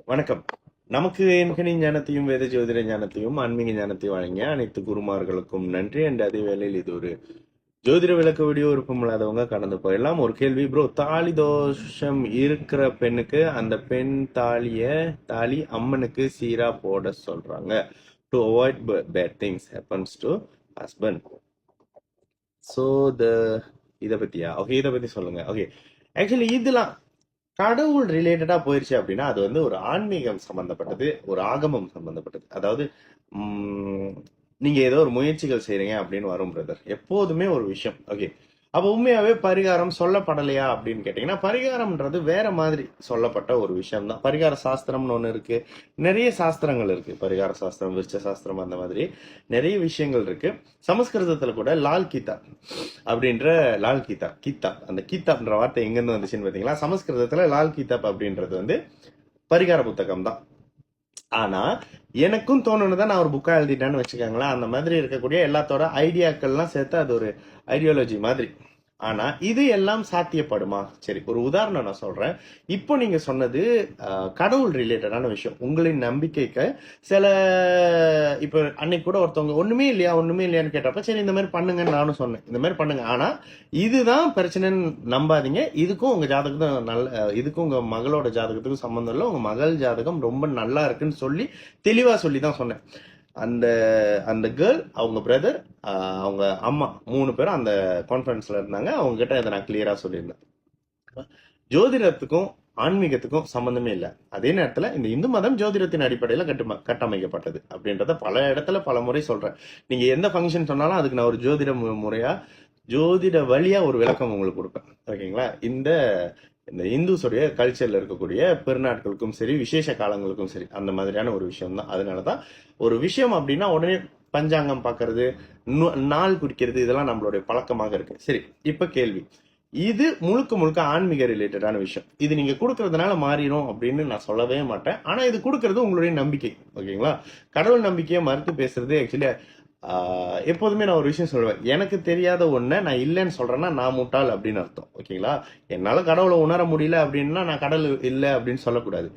வணக்கம். நமக்கு எண்கணி ஞானத்தையும் வேத ஜோதிட ஞானத்தையும் ஆன்மீக ஞானத்தையும் வழங்கிய அனைத்து குருமார்களுக்கும் நன்றி. அண்ட் அதே வேளையில் இது ஒரு ஜோதிட விளக்க வீடியோ விருப்பம் இல்லாதவங்க கடந்து போயிடலாம். ஒரு கேள்வி ப்ரோ, தாலி தோஷம் இருக்கிற பெண்ணுக்கு அந்த பெண் தாலி அம்மனுக்கு சீரா போட சொல்றாங்க to avoid bad things happens to husband. So இதை பத்தியா? ஓகே, இதை பத்தி சொல்லுங்க. ஓகே, ஆக்சுவலி இதெல்லாம் கடவுள் ரிலேட்டடா போயிருச்சு அப்படின்னா அது வந்து ஒரு ஆன்மீகம் சம்பந்தப்பட்டது, ஒரு ஆகமம் சம்பந்தப்பட்டது. அதாவது நீங்க ஏதோ ஒரு முயற்சிகள் செய்றீங்க அப்படின்னு வரும் பிரதர், எப்போதுமே ஒரு விஷயம். ஓகே, அப்போ உண்மையாவே பரிகாரம் சொல்லப்படலையா அப்படின்னு கேட்டீங்கன்னா, பரிகாரம்ன்றது வேற மாதிரி சொல்லப்பட்ட ஒரு விஷயம் தான். பரிகார சாஸ்திரம்னு ஒன்று இருக்கு, நிறைய சாஸ்திரங்கள் இருக்கு. பரிகார சாஸ்திரம், விருட்ச சாஸ்திரம், அந்த மாதிரி நிறைய விஷயங்கள் இருக்கு. சமஸ்கிருதத்துல கூட லால் கிதாப் அப்படின்ற கித்தாப் அந்த கித்தாப்ன்ற வார்த்தை எங்கிருந்து வந்துச்சுன்னு பாத்தீங்களா? சமஸ்கிருதத்துல லால் கிதாப் அப்படின்றது வந்து பரிகார புத்தகம் தான். ஆனா எனக்கும் தோணுனதான் நான் ஒரு புக்கா எழுதிட்டேன்னு வச்சுக்கோங்களேன். அந்த மாதிரி இருக்கக்கூடிய எல்லாத்தோட ஐடியாக்கள்லாம் சேர்த்து அது ஒரு ஐடியாலஜி மாதிரி. ஆனா இது எல்லாம் சாத்தியப்படுமா? சரி, ஒரு உதாரணம் நான் சொல்றேன். இப்போ நீங்க சொன்னது கடவுள் ரிலேட்டடான விஷயம். உங்களின் நம்பிக்கைக்கு சில இப்ப அன்னைக்கு கூட ஒருத்தவங்க ஒண்ணுமே இல்லையான்னு கேட்டப்ப சரி இந்த மாதிரி பண்ணுங்கன்னு நானும் சொன்னேன். இந்த மாதிரி பண்ணுங்க, ஆனா இதுதான் பிரச்சனைன்னு நம்பாதீங்க. இதுக்கும் உங்க ஜாதகத்துக்கும் இதுக்கும் உங்க மகளோட ஜாதகத்துக்கும் சம்பந்தம் இல்லை. உங்க மகள் ஜாதகம் ரொம்ப நல்லா இருக்குன்னு சொல்லி தெளிவா சொல்லி தான் சொன்னேன். அந்த அந்த கேர்ள், அவங்க பிரதர், அவங்க அம்மா 3 பேரும் அந்த கான்ஃபரன்ஸ்ல இருந்தாங்க. அவங்க கிட்ட இதை நான் கிளியரா சொல்லியிருந்தேன். ஜோதிடத்துக்கும் ஆன்மீகத்துக்கும் சம்பந்தமே இல்லை. அதே நேரத்துல இந்த இந்து மதம் ஜோதிடத்தின் அடிப்படையில கட்டமைக்கப்பட்டது அப்படின்றத பல இடத்துல பல முறை சொல்றேன். நீங்க எந்த ஃபங்க்ஷன் சொன்னாலும் அதுக்கு நான் ஒரு ஜோதிட வழியா ஒரு விளக்கம் உங்களுக்கு கொடுப்பேன். ஓகேங்களா? இந்த இந்துஸுடைய கல்ச்சர்ல இருக்கக்கூடிய பெருநாட்களுக்கும் சரி, விசேஷ காலங்களுக்கும் சரி, அந்த மாதிரியான ஒரு விஷயம் தான். அதனாலதான் ஒரு விஷயம் அப்படின்னா உடனே பஞ்சாங்கம் பாக்குறது, நாள் குறிக்கிறது, இதெல்லாம் நம்மளுடைய பழக்கமாக இருக்கு. சரி, இப்ப கேள்வி, இது முழுக்க ஆன்மீக ரிலேட்டடான விஷயம். இது நீங்க கொடுக்கறதுனால மாறிடும் அப்படின்னு நான் சொல்லவே மாட்டேன். ஆனா இது கொடுக்கறது உங்களுடைய நம்பிக்கை. ஓகேங்களா? கடவுள் நம்பிக்கையை மறுத்து பேசுறது ஆக்சுவலி எப்போதுமே நான் ஒரு விஷயம் சொல்லுவேன். எனக்கு தெரியாத ஒண்ணு நான் இல்லைன்னு சொல்றேன்னா நான் முட்டாள் அப்படின்னு அர்த்தம். ஓகேங்களா? என்னால கடவுளை உணர முடியல அப்படின்னா நான் கடவுள் இல்லை அப்படின்னு சொல்லக்கூடாது.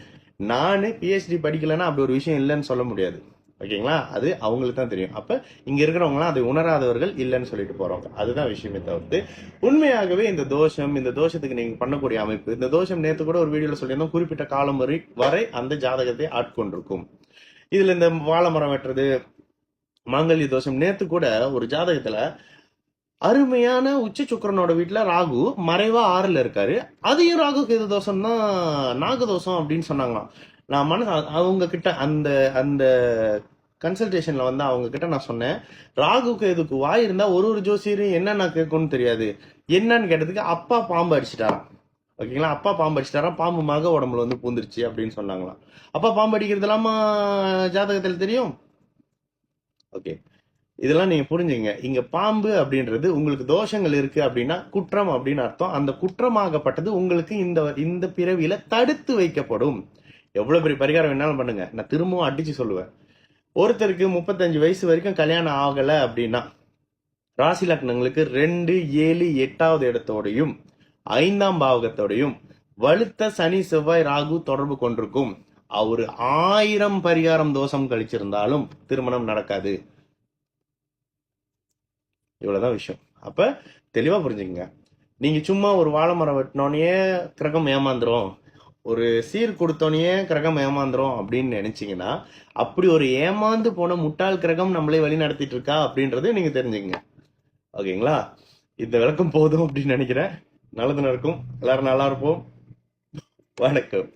நானு பிஹெச்டி படிக்கலன்னா அப்படி ஒரு விஷயம் இல்லைன்னு சொல்ல முடியாது. ஓகேங்களா? அது அவங்களுக்கு தான் தெரியும். அப்ப இங்க இருக்கிறவங்களாம் அதை உணராதவர்கள் இல்லைன்னு சொல்லிட்டு போறவங்க. அதுதான் விஷயமே தவிர்த்து உண்மையாகவே இந்த தோஷத்துக்கு நீங்க பண்ணக்கூடிய அமைப்பு, இந்த தோஷம் நேற்று கூட ஒரு வீடியோல சொல்லியிருந்தோம், குறிப்பிட்ட காலம் வரை அந்த ஜாதகத்தை ஆட்கொண்டிருக்கும். இதுல இந்த வாழை மரம் வெட்டுறது, மாங்கல்ய தோஷம், நேத்து கூட ஒரு ஜாதகத்துல அருமையான உச்ச சுக்கரனோட வீட்டுல ராகு மறைவா 6ல இருக்காரு. அதையும் ராகு கேது தோஷம் தான், நாகதோஷம் அப்படின்னு சொன்னாங்களாம். நான் அவங்க கிட்ட அந்த அந்த கன்சல்டேஷன்ல வந்து அவங்க கிட்ட நான் சொன்னேன், ராகுக்கு எதுக்கு வாய் இருந்தா ஒரு ஜோசியரும் என்னென்ன கேட்கும்னு தெரியாது. என்னன்னு கேட்டதுக்கு அப்பா பாம்பு அடிச்சிட்டாராம். ஓகேங்களா? அப்பா பாம்பு அடிச்சிட்டாராம், பாம்பு மக உடம்புல வந்து பூந்துருச்சு அப்படின்னு சொன்னாங்களாம். அப்பா பாம்பு அடிக்கிறது இல்லாம ஜாதகத்துல தெரியும். ஓகே, இதெல்லாம் நீங்க புரிஞ்சுங்க. இங்க பாம்பு அப்படின்றது உங்களுக்கு தோஷங்கள் இருக்கு அப்படின்னா குற்றம் அப்படின்னு அர்த்தம். அந்த குற்றமாகப்பட்டது உங்களுக்கு இந்த பிறவியில தடுத்து வைக்கப்படும். எவ்வளவு பெரிய பரிகாரம் வேணாலும் பண்ணுங்க, நான் திரும்பவும் அடிச்சு சொல்லுவேன். ஒருத்தருக்கு 35 வயசு வரைக்கும் கல்யாணம் ஆகல அப்படின்னா ராசி லக்னங்களுக்கு 2, 7, 8வது இடத்தோடையும் 5ஆம் பாவகத்தோடையும் வலுத்த சனி, செவ்வாய், ராகு தொடர்பு கொண்டிருக்கும். அவரு 1000 பரிகாரம் தோஷம் கழிச்சிருந்தாலும் திருமணம் நடக்காது. இவ்வளவுதான் விஷயம். அப்ப தெளிவா புரிஞ்சுக்கங்க. நீங்க சும்மா ஒரு வாழை மரம் வெட்டினோடனே கிரகம் ஏமாந்துரும், ஒரு சீர் கொடுத்தோடனே கிரகம் ஏமாந்துரும் அப்படின்னு நினைச்சீங்கன்னா, அப்படி ஒரு ஏமாந்து போன முட்டாள் கிரகம் நம்மளே வழி நடத்திட்டு இருக்கா அப்படின்றது நீங்க தெரிஞ்சுக்கங்க. ஓகேங்களா? இந்த விளக்கம் போதும் அப்படின்னு நினைக்கிறேன். நல்லது நடக்கும். எல்லாரும் நல்லா இருப்போம். வணக்கம்.